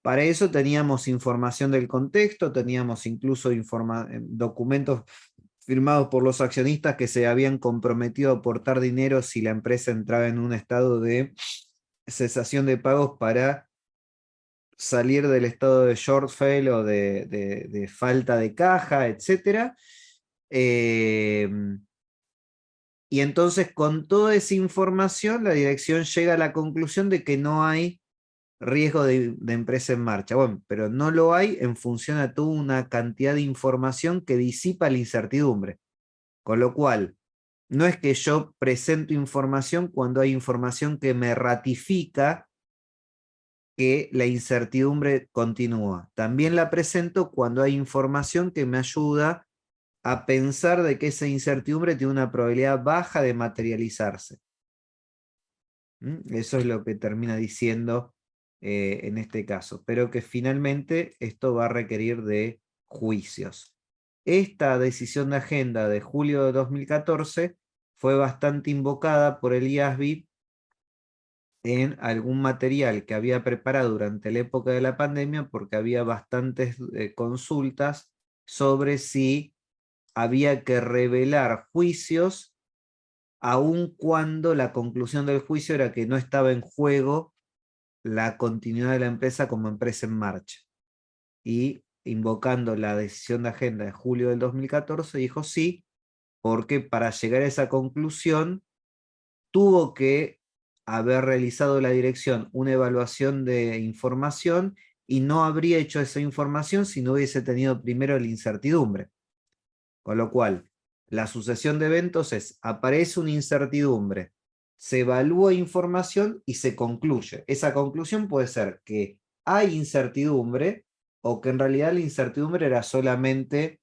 A: Para eso teníamos información del contexto, teníamos incluso documentos firmados por los accionistas que se habían comprometido a aportar dinero si la empresa entraba en un estado de cesación de pagos para salir del estado de shortfall o de falta de caja, etc. Y entonces con toda esa información la dirección llega a la conclusión de que no hay riesgo de empresa en marcha. Bueno, pero no lo hay en función a toda una cantidad de información que disipa la incertidumbre. Con lo cual, no es que yo presento información cuando hay información que me ratifica que la incertidumbre continúa. También la presento cuando hay información que me ayuda a pensar de que esa incertidumbre tiene una probabilidad baja de materializarse. Eso es lo que termina diciendo en este caso, pero que finalmente esto va a requerir de juicios. Esta decisión de agenda de julio de 2014 fue bastante invocada por el IASB en algún material que había preparado durante la época de la pandemia, porque había bastantes consultas sobre si había que revelar juicios aun cuando la conclusión del juicio era que no estaba en juego la continuidad de la empresa como empresa en marcha. Y invocando la decisión de agenda de julio del 2014, dijo sí, porque para llegar a esa conclusión tuvo que haber realizado la dirección una evaluación de información y no habría hecho esa información si no hubiese tenido primero la incertidumbre. Con lo cual, la sucesión de eventos es, aparece una incertidumbre, se evalúa información y se concluye. Esa conclusión puede ser que hay incertidumbre o que en realidad la incertidumbre era solamente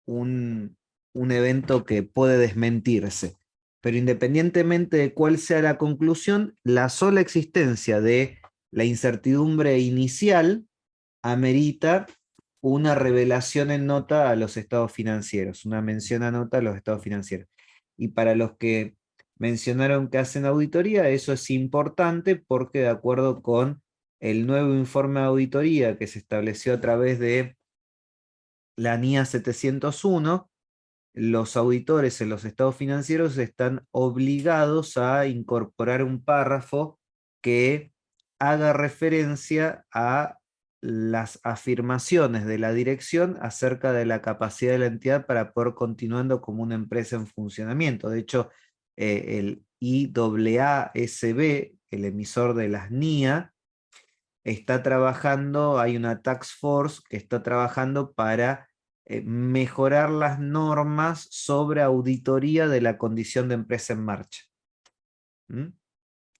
A: un evento que puede desmentirse. Pero independientemente de cuál sea la conclusión, la sola existencia de la incertidumbre inicial amerita una revelación en nota a los estados financieros, una mención a nota a los estados financieros. Y para los que mencionaron que hacen auditoría, eso es importante porque de acuerdo con el nuevo informe de auditoría que se estableció a través de la NIA 701, los auditores en los estados financieros están obligados a incorporar un párrafo que haga referencia a las afirmaciones de la dirección acerca de la capacidad de la entidad para poder continuando como una empresa en funcionamiento. De hecho, el IAASB, el emisor de las NIA, está trabajando, hay una task force que está trabajando para mejorar las normas sobre auditoría de la condición de empresa en marcha.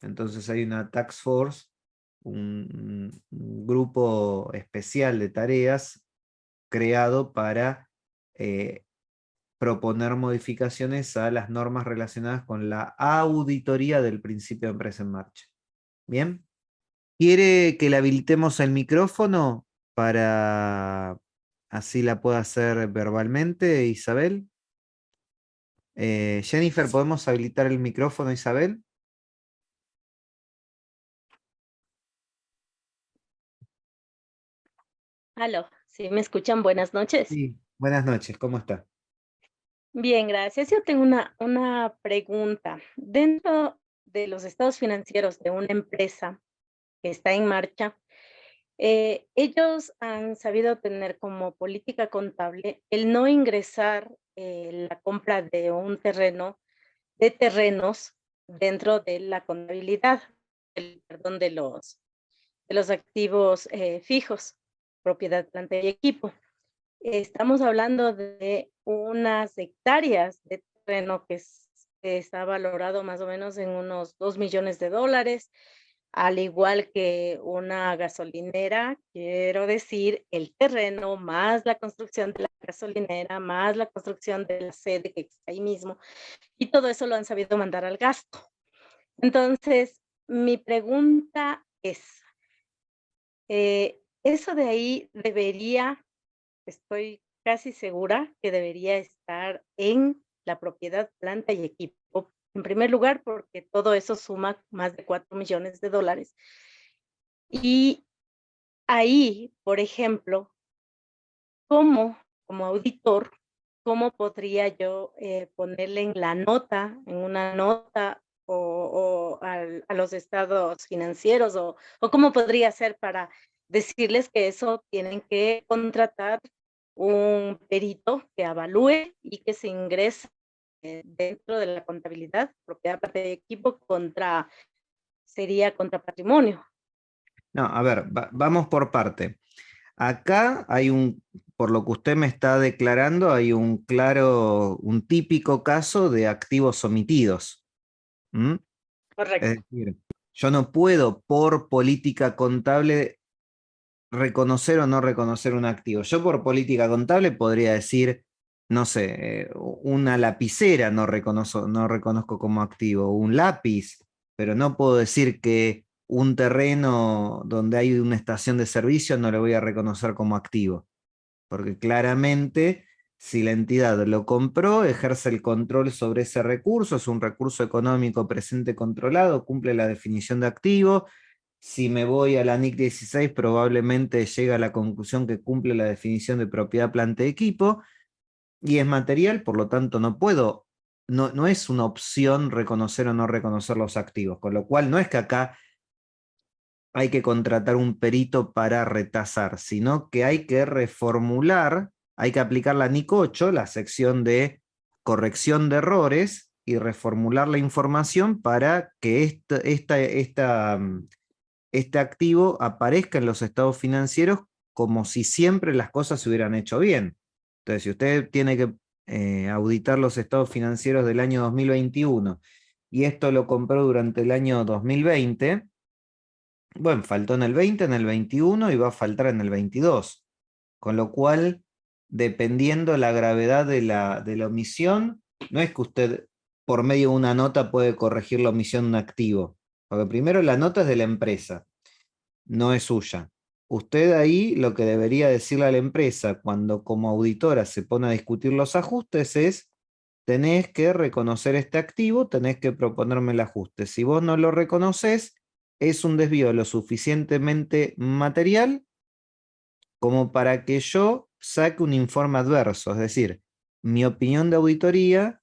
A: Entonces hay una task force, un grupo especial de tareas creado para proponer modificaciones a las normas relacionadas con la auditoría del principio de empresa en marcha. ¿Bien? ¿Quiere que le habilitemos el micrófono para así la pueda hacer verbalmente, Isabel? Jennifer, ¿podemos habilitar el micrófono, Isabel?
B: Aló, ¿sí me escuchan? Buenas noches.
A: Sí. Buenas noches, ¿cómo está?
B: Bien, gracias. Yo tengo una pregunta. Dentro de los estados financieros de una empresa que está en marcha, ellos han sabido tener como política contable el no ingresar la compra de un terreno, de terrenos dentro de la contabilidad, perdón, de los activos fijos, propiedad, planta y equipo. Estamos hablando de unas hectáreas de terreno está valorado más o menos en unos $2 millones, al igual que una gasolinera, quiero decir, el terreno más la construcción de la gasolinera, más la construcción de la sede que está ahí mismo, y todo eso lo han sabido mandar al gasto. Entonces, mi pregunta es, ¿eso de ahí debería estoy casi segura que debería estar en la propiedad, planta y equipo? En primer lugar, porque todo eso suma más de $4 millones. Y ahí, por ejemplo, ¿cómo, como auditor, cómo podría yo ponerle en la nota, en una nota o a los estados financieros o cómo podría ser para decirles que eso tienen que contratar un perito que avalúe y que se ingrese dentro de la contabilidad, propiedad, parte de equipo, sería contra patrimonio.
A: No, a ver, vamos por parte. Acá hay por lo que usted me está declarando, hay un típico caso de activos omitidos. ¿Mm? Es
B: Correcto.
A: decir, yo no puedo por política contable reconocer o no reconocer un activo. Yo por política contable podría decir, no sé, una lapicera no reconozco como activo, un lápiz, pero no puedo decir que un terreno donde hay una estación de servicio no lo voy a reconocer como activo, porque claramente si la entidad lo compró, ejerce el control sobre ese recurso, es un recurso económico presente controlado, cumple la definición de activo. Si me voy a la NIC 16, probablemente llega a la conclusión que cumple la definición de propiedad, planta y equipo, y es material, por lo tanto no es una opción reconocer o no reconocer los activos, con lo cual no es que acá hay que contratar un perito para retasar, sino que hay que reformular, hay que aplicar la NIC 8, la sección de corrección de errores, y reformular la información para que este activo aparezca en los estados financieros como si siempre las cosas se hubieran hecho bien. Entonces, si usted tiene que auditar los estados financieros del año 2021 y esto lo compró durante el año 2020, bueno, faltó en el 20, en el 21 y va a faltar en el 22. Con lo cual, dependiendo la gravedad de la omisión, no es que usted por medio de una nota puede corregir la omisión de un activo. Porque primero la nota es de la empresa, no es suya. Usted ahí lo que debería decirle a la empresa cuando como auditora se pone a discutir los ajustes es: tenés que reconocer este activo, tenés que proponerme el ajuste. Si vos no lo reconoces, es un desvío lo suficientemente material como para que yo saque un informe adverso. Es decir, mi opinión de auditoría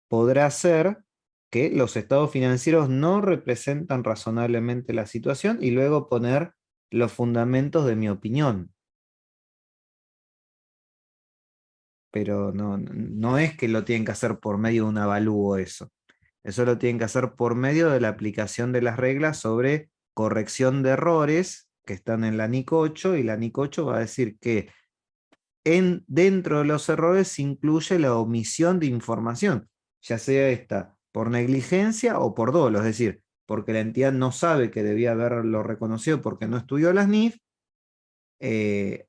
A: podrá ser que los estados financieros no representan razonablemente la situación y luego poner los fundamentos de mi opinión. Pero no es que lo tienen que hacer por medio de un avalúo eso. Eso lo tienen que hacer por medio de la aplicación de las reglas sobre corrección de errores que están en la NIC 8, y la NIC 8 va a decir que dentro de los errores se incluye la omisión de información, ya sea esta por negligencia o por dolo, es decir, porque la entidad no sabe que debía haberlo reconocido porque no estudió las NIF,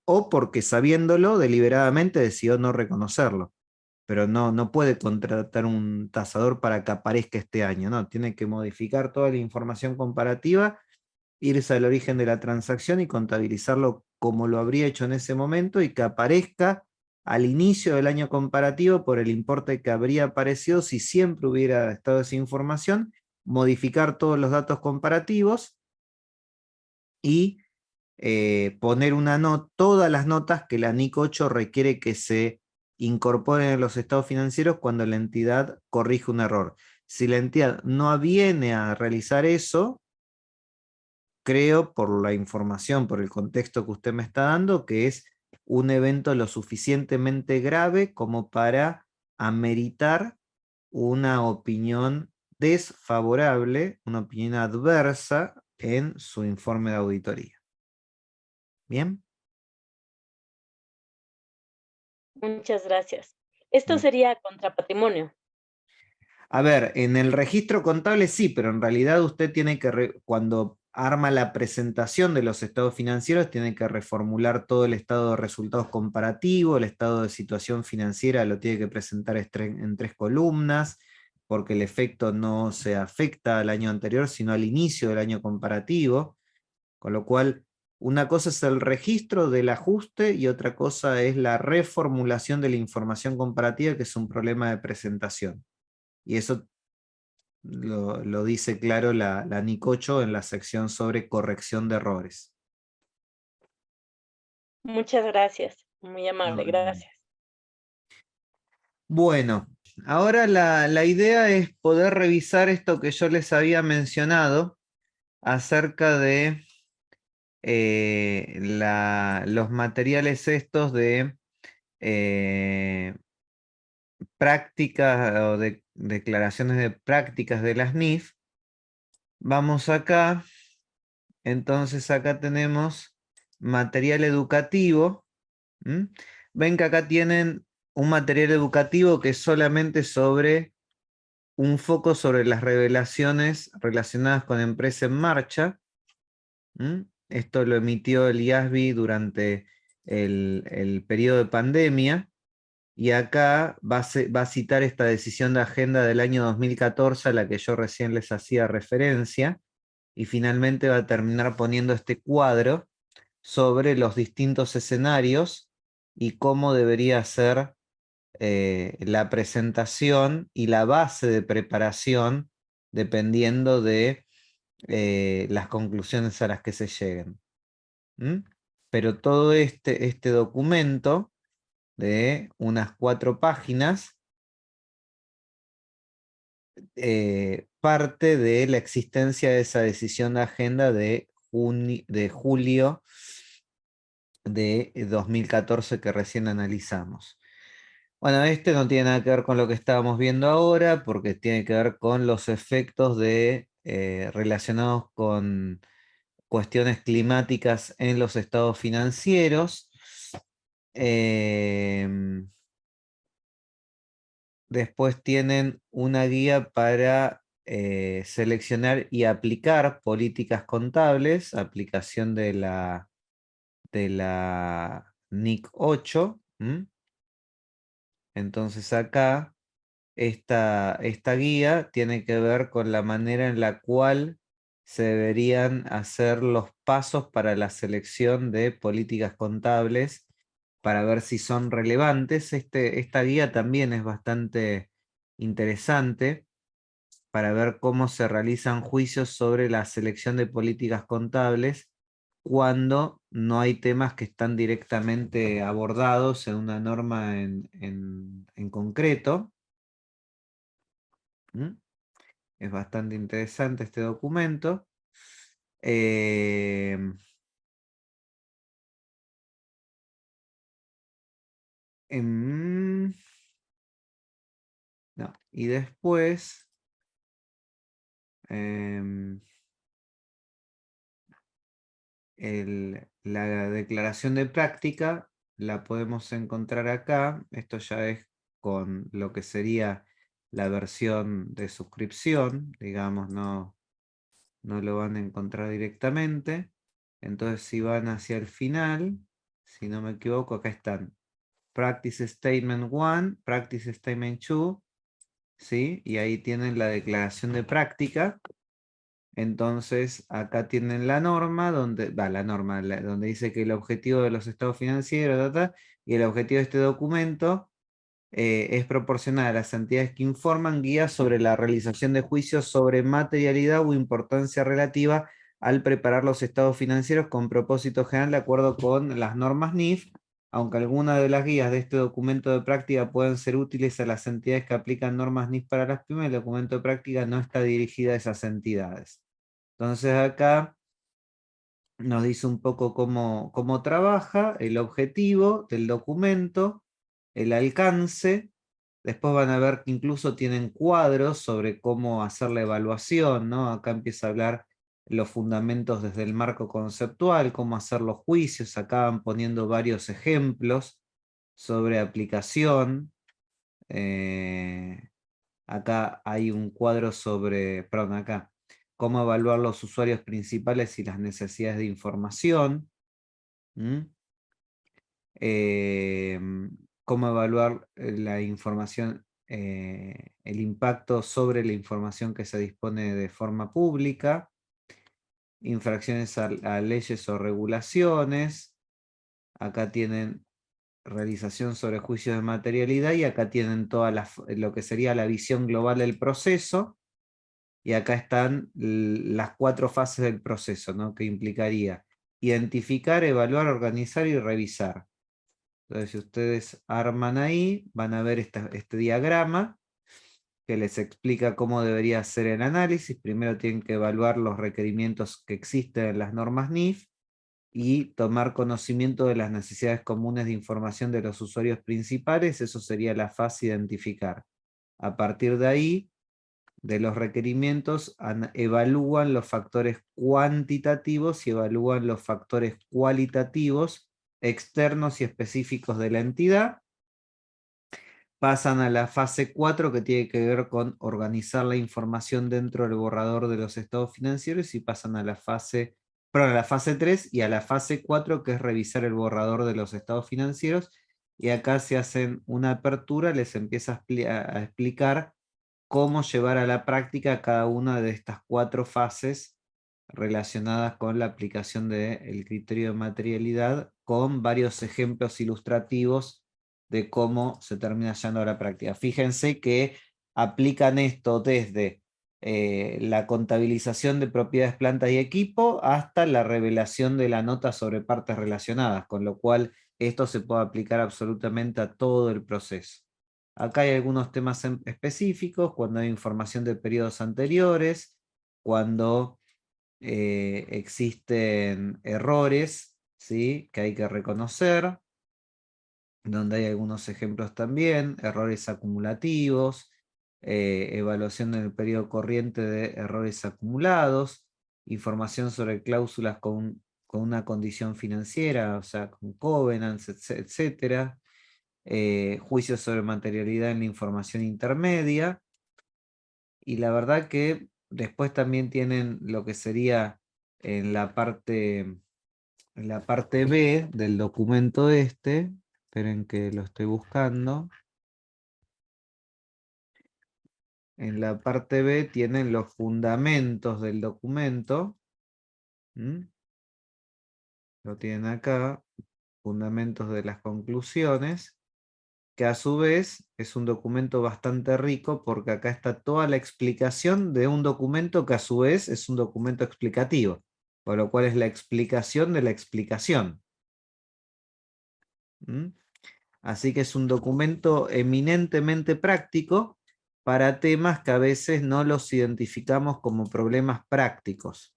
A: o porque sabiéndolo deliberadamente decidió no reconocerlo. Pero no puede contratar un tasador para que aparezca este año, no, tiene que modificar toda la información comparativa, irse al origen de la transacción y contabilizarlo como lo habría hecho en ese momento y que aparezca al inicio del año comparativo por el importe que habría aparecido si siempre hubiera estado esa información, modificar todos los datos comparativos y poner todas las notas que la NIC 8 requiere que se incorporen en los estados financieros cuando la entidad corrige un error. Si la entidad no viene a realizar eso, creo, por la información, por el contexto que usted me está dando, que es un evento lo suficientemente grave como para ameritar una opinión desfavorable, una opinión adversa en su informe de auditoría. ¿Bien?
B: Muchas gracias. Esto
A: Bien.
B: sería contra patrimonio.
A: A ver, en el registro contable sí, pero en realidad usted tiene que, cuando arma la presentación de los estados financieros, tiene que reformular todo el estado de resultados comparativo, el estado de situación financiera lo tiene que presentar en 3 columnas, porque el efecto no se afecta al año anterior, sino al inicio del año comparativo, con lo cual una cosa es el registro del ajuste y otra cosa es la reformulación de la información comparativa, que es un problema de presentación. Y eso lo dice claro la NIC 8 en la sección sobre corrección de errores.
B: Muchas gracias. Muy amable,
A: No.
B: gracias.
A: Bueno, ahora la idea es poder revisar esto que yo les había mencionado acerca de los materiales estos de prácticas o de declaraciones de prácticas de las NIF. Vamos acá, entonces acá tenemos material educativo. Ven que acá tienen un material educativo que es solamente sobre un foco sobre las revelaciones relacionadas con Empresa en Marcha. Esto lo emitió el IASB durante el periodo de pandemia. Y acá va a citar esta decisión de agenda del año 2014 a la que yo recién les hacía referencia. Y finalmente va a terminar poniendo este cuadro sobre los distintos escenarios y cómo debería ser la presentación y la base de preparación dependiendo de las conclusiones a las que se lleguen. Pero todo este documento de unas 4 páginas parte de la existencia de esa decisión de agenda de julio de 2014 que recién analizamos. Bueno, este no tiene nada que ver con lo que estábamos viendo ahora, porque tiene que ver con los efectos relacionados con cuestiones climáticas en los estados financieros. Después tienen una guía para seleccionar y aplicar políticas contables, aplicación de la NIC 8. Entonces acá esta guía tiene que ver con la manera en la cual se deberían hacer los pasos para la selección de políticas contables para ver si son relevantes. Esta guía también es bastante interesante para ver cómo se realizan juicios sobre la selección de políticas contables cuando no hay temas que están directamente abordados en una norma en concreto. Es bastante interesante este documento. No. Y después la declaración de práctica la podemos encontrar acá. Esto ya es con lo que sería la versión de suscripción, digamos, no lo van a encontrar directamente. Entonces si van hacia el final, si no me equivoco, acá están Practice Statement 1, Practice Statement 2, ¿sí? Y ahí tienen la declaración de práctica. Entonces, acá tienen la norma, donde dice que el objetivo de los estados financieros, y el objetivo de este documento es proporcionar a las entidades que informan guías sobre la realización de juicios sobre materialidad o importancia relativa al preparar los estados financieros con propósito general de acuerdo con las normas NIF, aunque algunas de las guías de este documento de práctica pueden ser útiles a las entidades que aplican normas NIF para las pymes, el documento de práctica no está dirigido a esas entidades. Entonces acá nos dice un poco cómo trabaja, el objetivo del documento, el alcance. Después van a ver que incluso tienen cuadros sobre cómo hacer la evaluación, ¿no? Acá empieza a hablar los fundamentos desde el marco conceptual, cómo hacer los juicios. Acá van poniendo varios ejemplos sobre aplicación. Acá hay un cuadro sobre, perdón, acá, cómo evaluar los usuarios principales y las necesidades de información. Cómo evaluar la información, el impacto sobre la información que se dispone de forma pública, infracciones a leyes o regulaciones. Acá tienen realización sobre juicios de materialidad y acá tienen lo que sería la visión global del proceso. Y acá están las 4 fases del proceso, ¿no? Que implicaría identificar, evaluar, organizar y revisar. Entonces, si ustedes arman ahí, van a ver este diagrama que les explica cómo debería ser el análisis. Primero tienen que evaluar los requerimientos que existen en las normas NIF. y tomar conocimiento de las necesidades comunes de información de los usuarios principales. Eso sería la fase identificar. A partir de ahí, de los requerimientos, evalúan los factores cuantitativos y evalúan los factores cualitativos externos y específicos de la entidad. Pasan a la fase 4, que tiene que ver con organizar la información dentro del borrador de los estados financieros, y pasan a la fase 3 y a la fase 4, que es revisar el borrador de los estados financieros. Y acá se hacen una apertura, les empieza a explicar cómo llevar a la práctica cada una de estas 4 fases relacionadas con la aplicación del criterio de materialidad, con varios ejemplos ilustrativos de cómo se termina llevando a la práctica. Fíjense que aplican esto desde la contabilización de propiedades, plantas y equipo hasta la revelación de la nota sobre partes relacionadas, con lo cual esto se puede aplicar absolutamente a todo el proceso. Acá hay algunos temas específicos, cuando hay información de periodos anteriores, cuando existen errores, ¿sí?, que hay que reconocer, donde hay algunos ejemplos también, errores acumulativos, evaluación en el periodo corriente de errores acumulados, información sobre cláusulas con una condición financiera, o sea, con covenants, etcétera, juicios sobre materialidad en la información intermedia, y la verdad que después también tienen lo que sería en la parte, B del documento este. Esperen que lo estoy buscando. En la parte B tienen los fundamentos del documento. Lo tienen acá, fundamentos de las conclusiones, que a su vez es un documento bastante rico, porque acá está toda la explicación de un documento que a su vez es un documento explicativo, por lo cual es la explicación de la explicación. Así que es un documento eminentemente práctico para temas que a veces no los identificamos como problemas prácticos.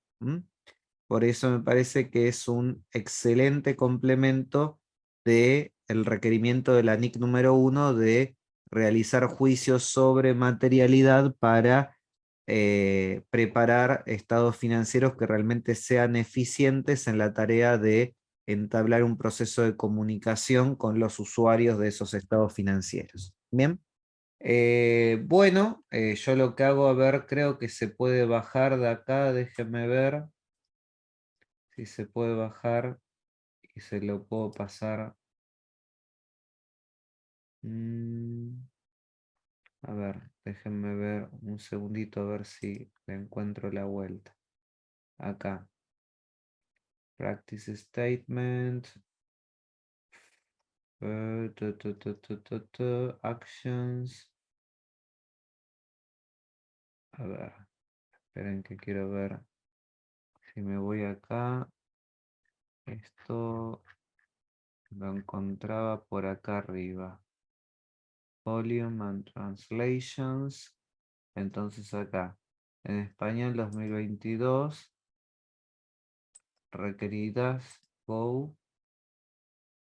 A: Por eso me parece que es un excelente complemento del requerimiento de la NIC número 1 de realizar juicios sobre materialidad para preparar estados financieros que realmente sean eficientes en la tarea de entablar un proceso de comunicación con los usuarios de esos estados financieros. Bien. Bueno, yo lo que hago, a ver, creo que se puede bajar de acá, déjenme ver si se puede bajar y se lo puedo pasar. A ver, déjenme ver un segundito a ver si le encuentro la vuelta. Acá. Practice statement. Actions. A ver, esperen que quiero ver si me voy acá. Esto lo encontraba por acá arriba. Volume and translations. Entonces acá, en español 2022, requeridas, go.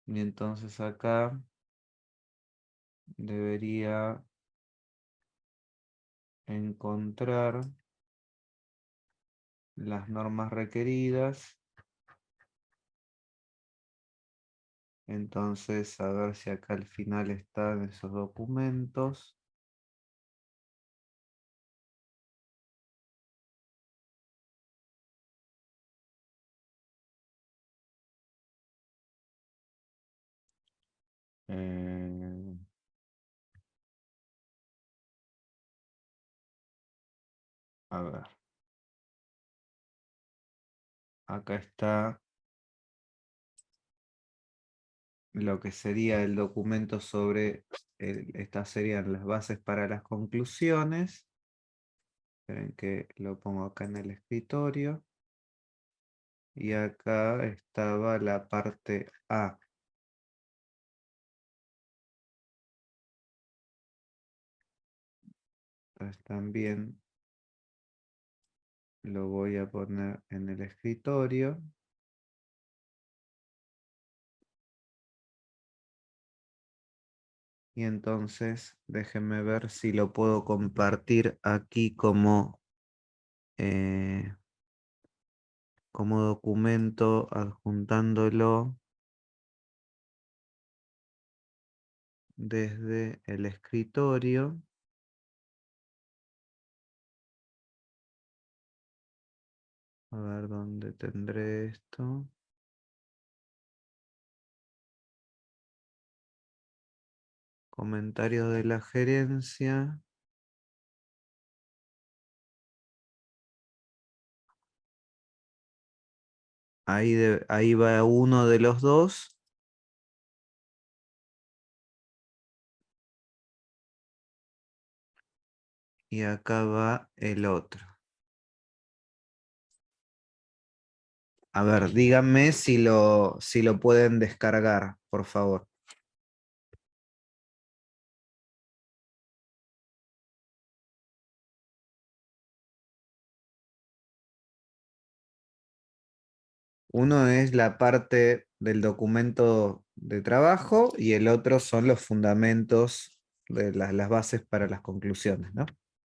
A: Y entonces acá debería encontrar las normas requeridas. Entonces, a ver si acá al final están esos documentos. Eh, a ver. Acá está lo que sería el documento sobre, estas serían las bases para las conclusiones. Esperen que lo pongo acá en el escritorio. Y acá estaba la parte A. Entonces también lo voy a poner en el escritorio. Y entonces déjenme ver si lo puedo compartir aquí eh, como documento, adjuntándolo desde el escritorio. A ver dónde tendré esto. Comentarios de la gerencia. Ahí va uno de los dos. Y acá va el otro. A ver, díganme si lo pueden descargar, por favor. Uno es la parte del documento de trabajo y el otro son los fundamentos de las bases para las conclusiones, ¿no?